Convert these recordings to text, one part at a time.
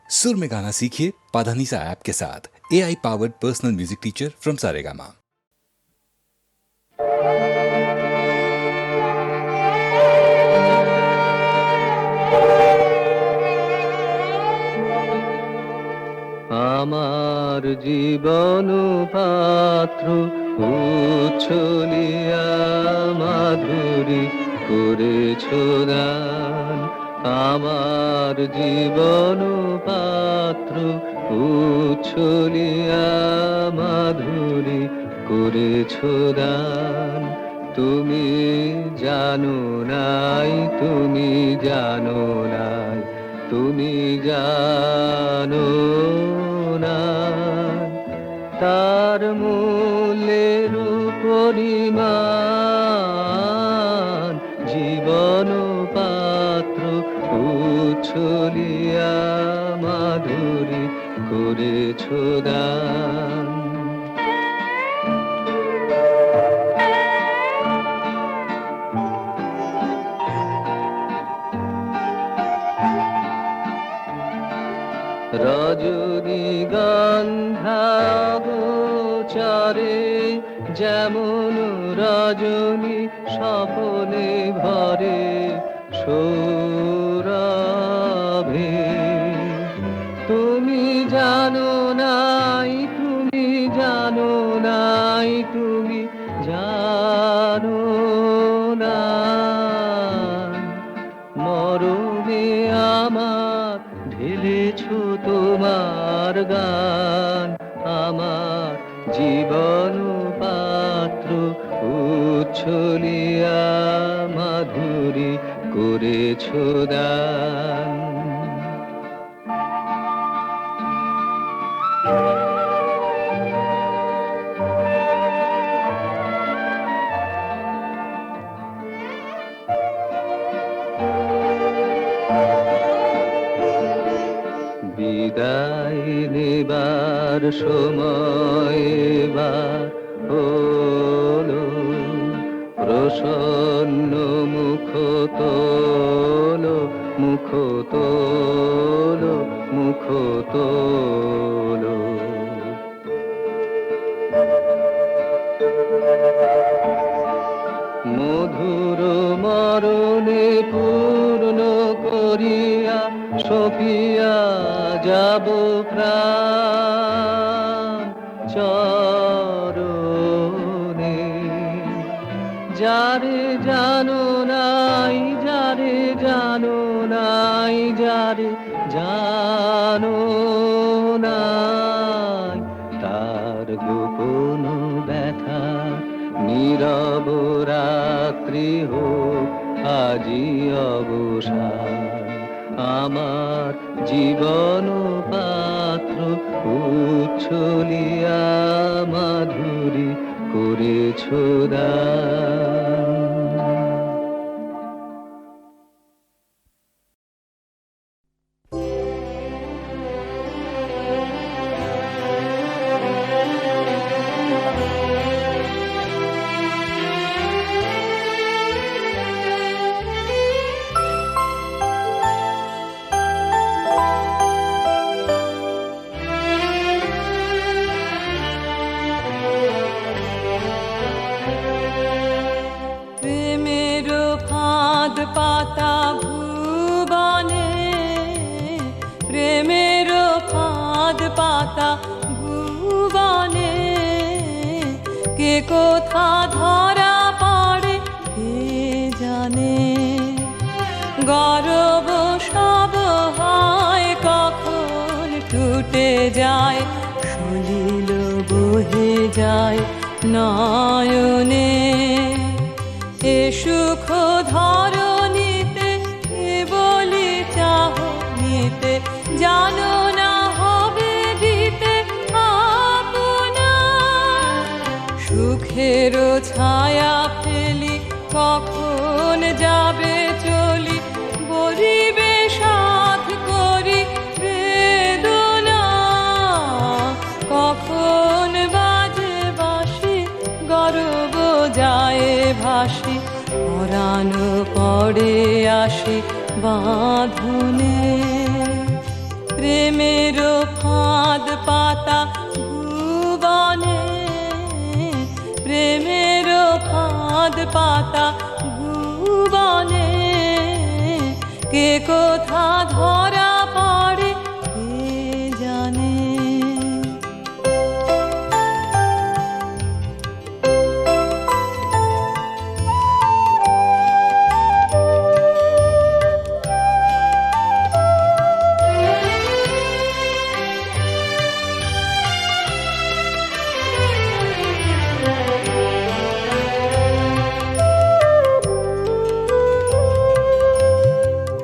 सुर में गाना सीखिए पाधानीसा ऐप के साथ। AI powered personal music teacher from Saregama. আমার জীবন পাত্র উচ্ছলিয়া মাধুরী করেছ দান। আমার জীবন পাত্র উচ্ছলিয়া মাধুরী করেছ দান। তুমি জানো নাই, তুমি জানো নাই, তুমি জানো না তার মূল্যের পরিমাণ। জীবন পাত্র উচ্ছলিয়া মাধুরী করেছ দান। রজনীগন্ধা গোচরে যেমন রজনী স্বপনে ভরে সৌরভে। তুমি জানো নাই, তুমি জানো নাই, তুমি জানো না মরমে আমার ঢেলেছ তোমার গান। আমার জীবন পাত্র উচ্ছলিয়া মাধুরী করেছ দান। বিদায় নেবার সময় এবার হলো, প্রসন্ন মুখ তোলো, মুখ তোলো, মুখ তোলো। মধুর মরণে পূর্ণ করিয়া সফিয়া যাব প্রাণ চরণে। যারে জানো নাই, যারে জানো নাই, যারে জানো নাই তার গোপন ব্যথা নীরব রাত্রি হোক আজি অবসান। আমার জীবন পাত্র উচ্ছলিয়া মাধুরী করেছ দান। পাতা ভুবনে, প্রেমের ফাঁদ পাতা ভুবনে, কে কোথা ধরা পড়ে কে জানে। গর্ব সব হয় কখন টুটে যায়, সলিল বহে যায় নয়নে। এ সুখ ধরণীতে বলি চাহনিতে, জানো না হবে দিতে আপনা। সুখের ছায়া ফেলি কখন যাবে চলি, বলিবে সাথ করি বেদনা। কখন বাজে বাঁশি গর্ব যায় ভাসি, পরাণ পড়ে আসি বাঁধনে। প্রেমেরও ফাঁদ পাতা ভুবনে, প্রেমেরও ফাঁদ পাতা ভুবনে, কে কোথা ধরা পড়ে কে জানে।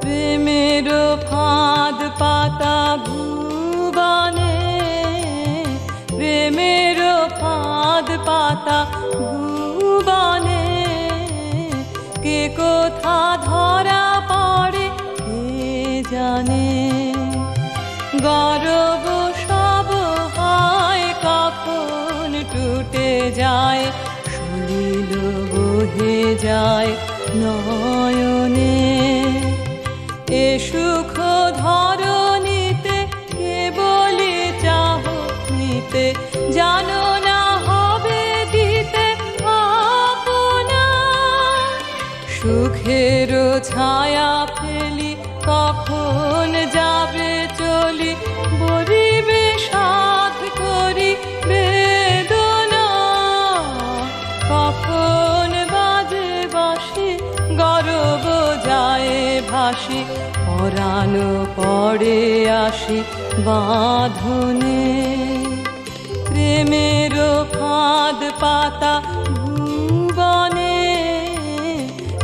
প্রেমেরও ফাঁদ পাতা ভুবনে, প্রেমেরও ফাঁদ পাতা ভুবনে, কে কোথা ধরা পড়ে কে জানে। গরব সব হয় কখন টুটে যায়, সলিল বহে যায় নয়নে। এ সুখ ধরণীতে কেবলি চাহ নিতে, জানো না হবে দিতে আপনা। সুখের ছায়া ফেলি কখন যাবে চলি, বলিবে সাধ করি বেদনা। কখন বাজে বাঁশি গরব যায় ভাসি, পরাণ পড়ে আসি বাঁধনে। প্রেমেরও ফাঁদ পাতা ভুবনে,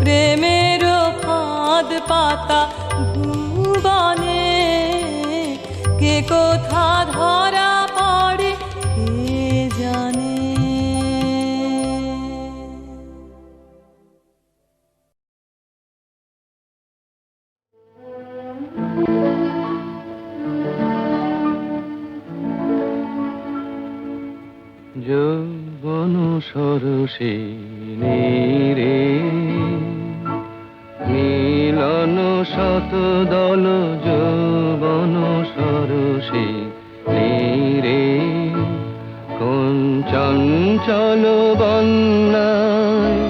প্রেমেরও ফাঁদ পাতা ভুবনে, কে কোথা ধরা পড়ে কে জানে। যৌবন সরসে রে, মিলন শত দল যৌবন সরসে রে, কোন চঞ্চল বন্যায়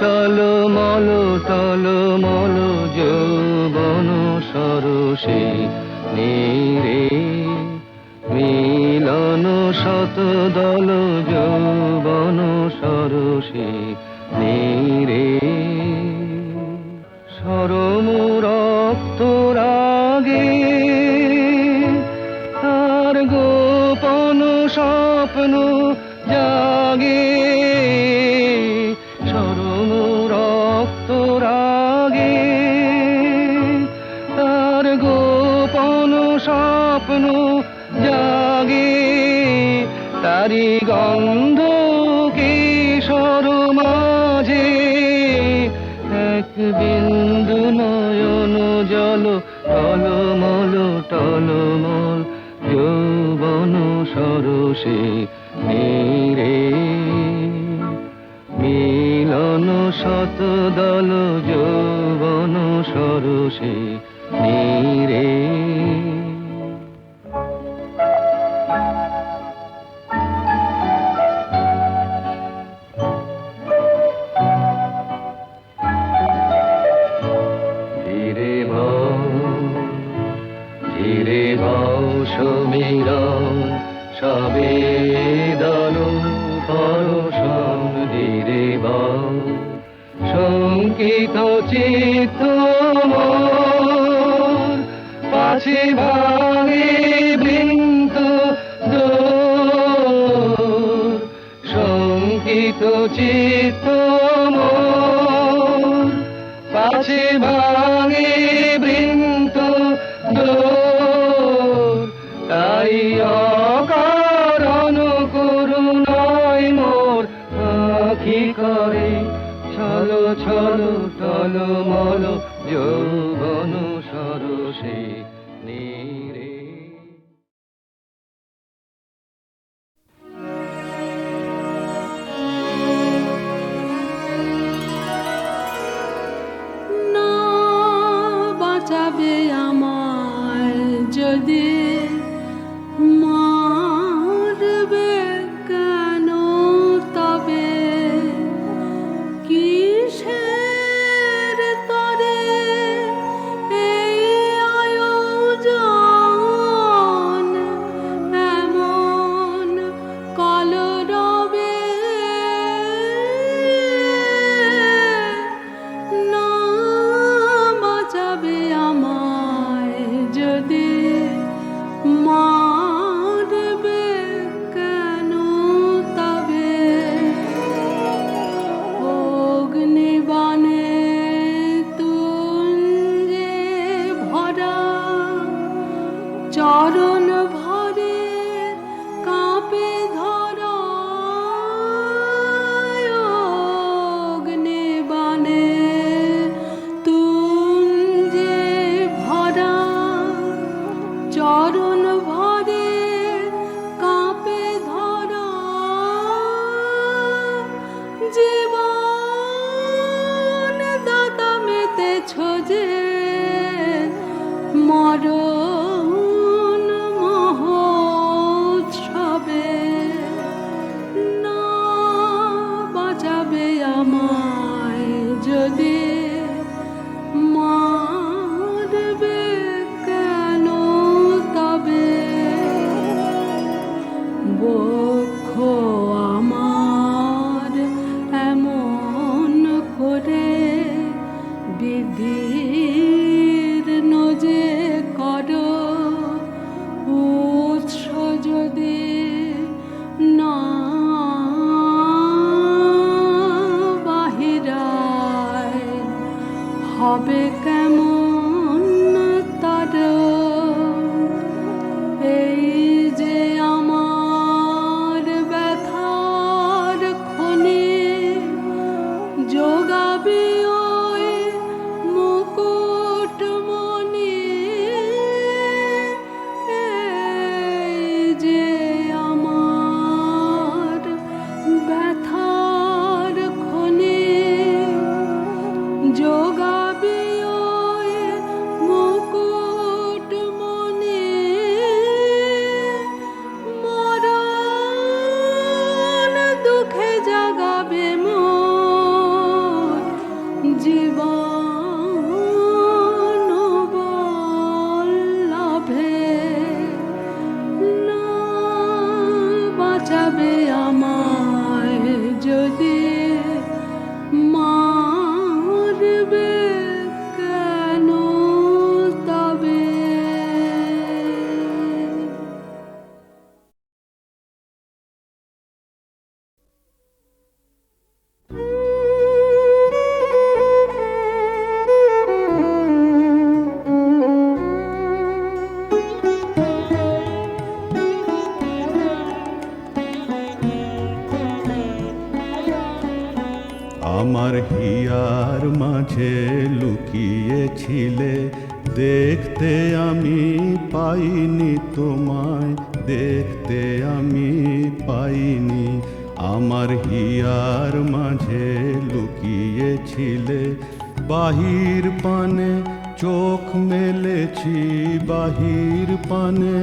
টলমল টলমল যৌবন সরসে রে, মিলন শত দল যৌবন সরসে রে। সরম রক্ত রাগে তার গোপন স্বপ্ন জাগে, সরম রক্ত রাগে তার গোপন স্বপ্ন জাগে। তারি গন্ধ কিশোর মাঝে এক বিন্দু নয়ন জল টলমল টলমল যৌবন সরসে রে, মিলন শত দল যৌবন সরসে রে। ধীরে বাউ সমীরণ সবেদন পরশন, ধীরে বাউ শঙ্কিত চিত্ত মোর, পাছে ভাঙে বৃন্ত দোর। শঙ্কিত চিত্ত মোর, পাছে ভাঙে বৃন্ত দোর। তাই অকারণ করুণায় মোর আঁখি করে ছল ছল টলমল যৌবন সরসে রে। না বাঁচাবে আমায় যদি মারবে কেন তবে কিসের তরে এই আয়োজন এমন কলরবে না বাঁচাবে আমায় যদি মারবে কেন তবে অগ্নিবাণে তুঞ্জে ভরা চরণ ভরে কাঁপে ধরা অগ্নিবাণে তুঞ্জে ভরা চরণ ভরে কাঁপে ধরা জীবন দাতা মেতেছ যে মরণ মহোৎসবে না বাঁচাবে আমায় যদি মারবে কেন তবে বক্ষ আমার এমন করে বিদীর্ণ যে করো উৎস যদি না বাহিরায় হবে কেমন তার এই যে আমার ব্যথার খনি যোগাবি ওই মুকুটমণি এই যে আমার ব্যথার খনি যোগাবি ওই মুকুটমণি মরণ দুঃখে জাগাবে মোর জীবন বল্লভে না বাঁচাবে আমায় যদি মারবে কেন তবে আমার হিয়ার মাঝে লুকিয়েছিলে দেখতে আমি পাইনি তোমায় দেখতে আমি পাইনি আমার হিয়ার মাঝে লুকিয়েছিলে বাহির পানে চোখ মেলেছি বাহির পানে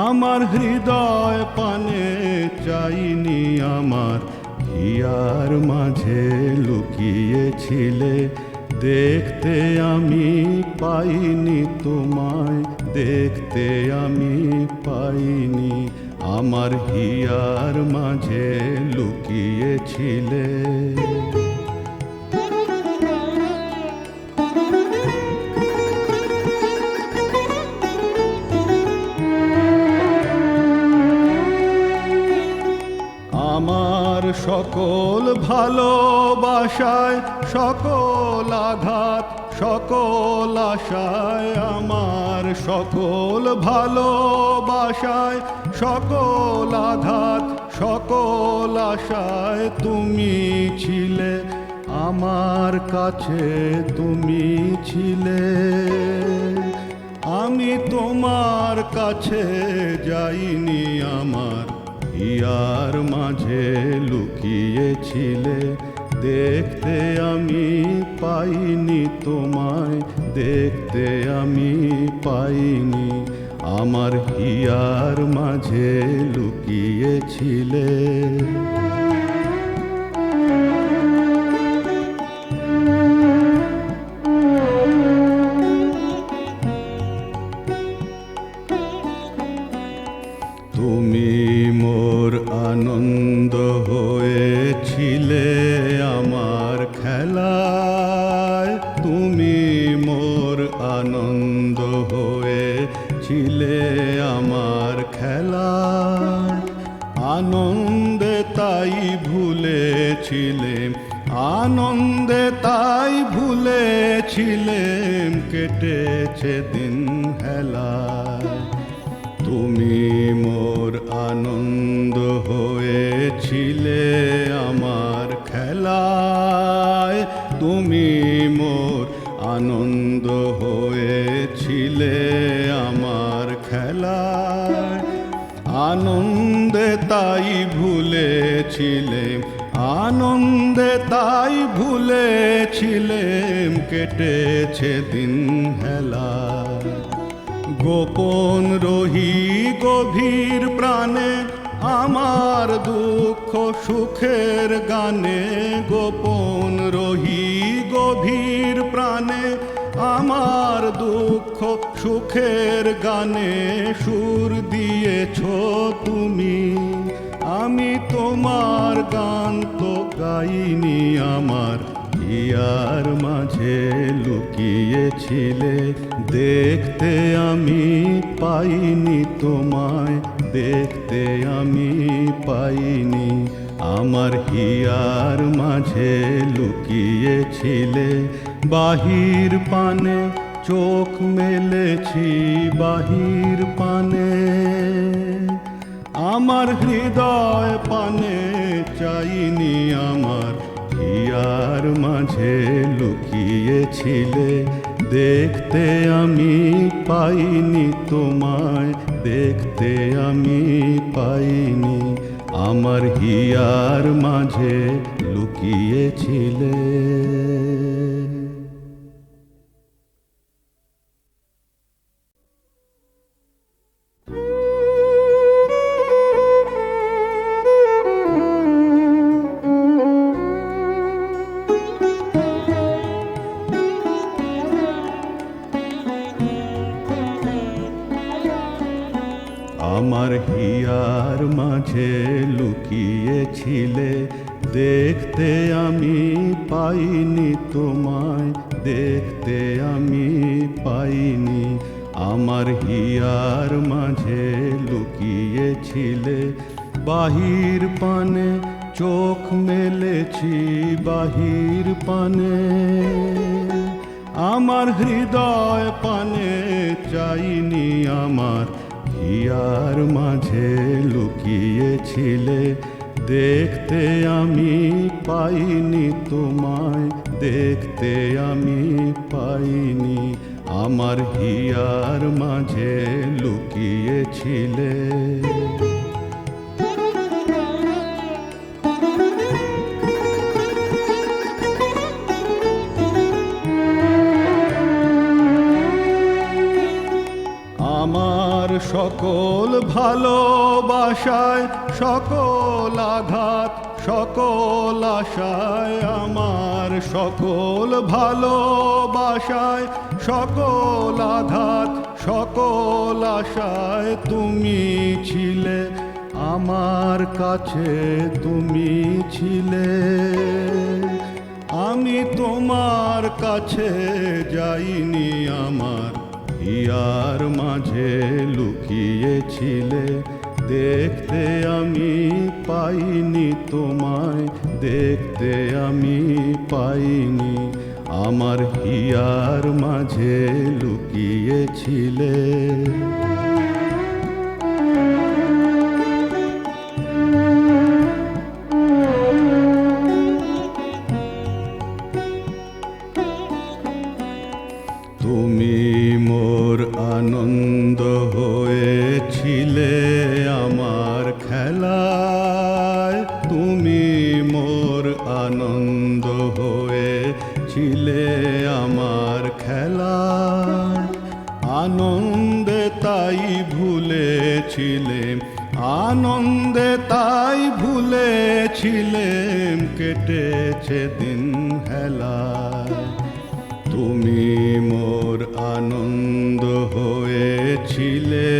আমার হৃদয় পানে চাইনি আমার হিয়ার মাঝে লুকিয়েছিলে দেখতে আমি পাইনি তোমায় দেখতে আমি পাইনি আমার হিয়ার মাঝে লুকিয়েছিলে আমার সকল ভালোবাসায় সকল আঘাত সকল আশায় আমার সকল ভালোবাসায় সকল আঘাত সকল আশায় তুমি ছিলে আমার কাছে তুমি ছিলে আমি তোমার কাছে যাইনি আমার হিয়ার মাঝে লুকিয়েছিলে দেখতে আমি পাইনি তোমায়, দেখতে আমি পাইনি। আমার হিয়ার মাঝে লুকিয়েছিলে। তুমি মোর আনন্দ হয়েছিলে আমার খেলায়, তুমি মোর আনন্দ হয়েছিলে আমার খেলায়। আনন্দে তাই ভুলেছিলেম, আনন্দে তাই ভুলেছিলেম, কেটেছে দিন হেলায়। তুমি মোর আনন্দ হয়েছিলে আমার খেলায়, তুমি মোর আনন্দ হয়েছিলে আমার খেলায়। আনন্দে তাই ভুলেছিলেম, আনন্দে তাই ভুলেছিলেম, কেটেছে দিন হেলায়। গোপন রহি গভীর প্রাণে আমার দুঃখ সুখের গানে, গোপন রহি গভীর প্রাণে আমার দুঃখ সুখের গানে। সুর দিয়েছ তুমি, আমি তোমার গান তো গাইনি। আমার হিয়ার মাঝে লুকিয়েছিলে, দেখতে আমি পাইনি তোমায়, দেখতে আমি পাইনি। আমার হিয়ার মাঝে লুকিয়েছিলে। বাহির পানে চোখ মেলেছি, বাহির পানে আমার হৃদয় পানে চাইনি। আমার হিয়ার মাঝে লুকিয়েছিলে, দেখতে আমি পাইনি তোমায়, দেখতে আমি পাইনি। আমার হিয়ার মাঝে লুকিয়েছিলে। আমার হিয়ার মাঝে লুকিয়েছিলে, দেখতে আমি পাইনি তোমায়, দেখতে আমি পাইনি। আমার হিয়ার মাঝে লুকিয়েছিলে। বাহির পানে চোখ মেলেছি, বাহির পানে আমার হৃদয় পানে চাইনি। আমার হিয়ার মাঝে লুকিয়েছিলে, দেখতে আমি পাইনি তোমায়, দেখতে আমি পাইনি। আমার হিয়ার মাঝে লুকিয়েছিলে। আমার সকল ভালোবাসায়, সকল আঘাত, সকল আশায়, আমার সকল ভালোবাসায়, সকল আঘাত, সকল আশায় তুমি ছিলে আমার কাছে, তুমি ছিলে। আমি তোমার কাছে যাইনি। আমার হিয়ার মাঝে লুকিয়েছিলে, দেখতে আমি পাইনি তোমায়, দেখতে আমি পাইনি। আমার হিয়ার মাঝে লুকিয়েছিলে। তুমি মোর আনন্দ হয়েছিলে আমার খেলায়, তুমি মোর আনন্দ তাই ভুলেছিলেম, আনন্দে তাই ভুলেছিলেম, কেটেছে দিন হেলায়। তুমি মোর আনন্দ হয়েছিলে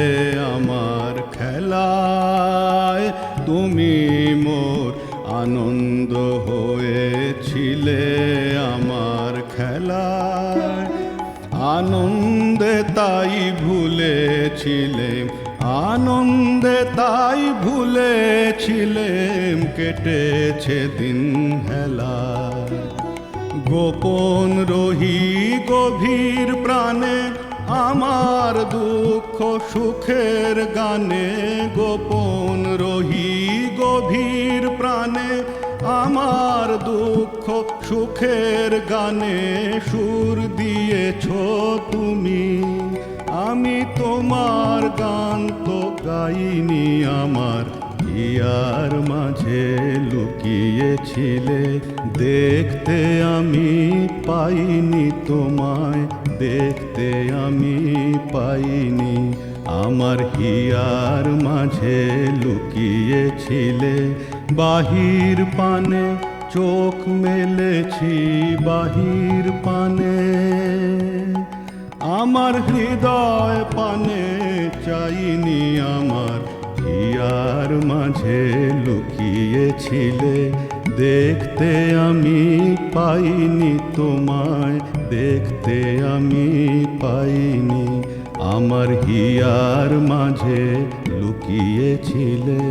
আমার খেলায়, তুমি মোর আনন্দ হয়েছিলে আমার খেলায়। আনন্দে তাই ভুলেছিলেম, আনন্দে তাই ভুলেছিলেম, কেটেছে দিন হেলায়। গোপন রহি গভীর প্রাণে আমার দুঃখ সুখের গানে, গোপন রহি গভীর প্রাণে আমার দুঃখ সুখের গানে। সুর দিয়েছ তুমি, আমি তোমার গান তো গাইনি, আমার হিয়ার মাঝে লুকিয়েছিলে, দেখতে আমি পাইনি তোমায়, দেখতে আমি পাইনি। আমার হিয়ার মাঝে লুকিয়েছিলে, বাহির পানে চোখ মেলেছি, বাহির পানে আমার হৃদয় পানে চাইনি। আমার হিয়ার মাঝে লুকিয়েছিলে, দেখতে আমি পাইনি তোমায়, দেখতে আমি পাইনি। আমার হিয়ার মাঝে লুকিয়েছিলে।